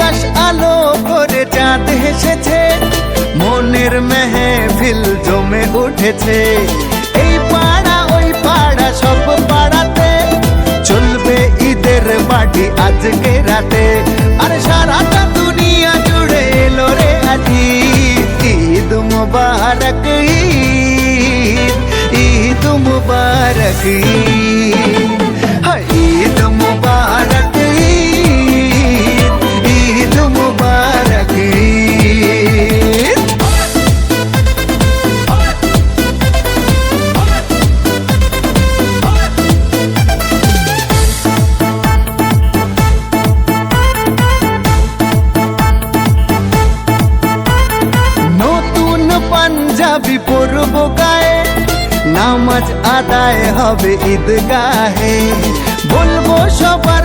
আকাশ আলো করে চাঁদ হেসেছে, মনের মেহফিল জমে উঠেছে। এই পাড়া ওই পাড়া সব পাড়াতে চলবে ঈদের পার্টি আজকে রাতে। আর সারাটা দুনিয়া জুড়ে এলো রে আজি ঈদ মুবারক, ঈদ মুবারক, ঈদ মুবারক, ঈদ মুবারক। নতুন পাঞ্জাবি পরব গায়ে, নামাজ আদায় হবে ঈদগাহে, বলবো সবাই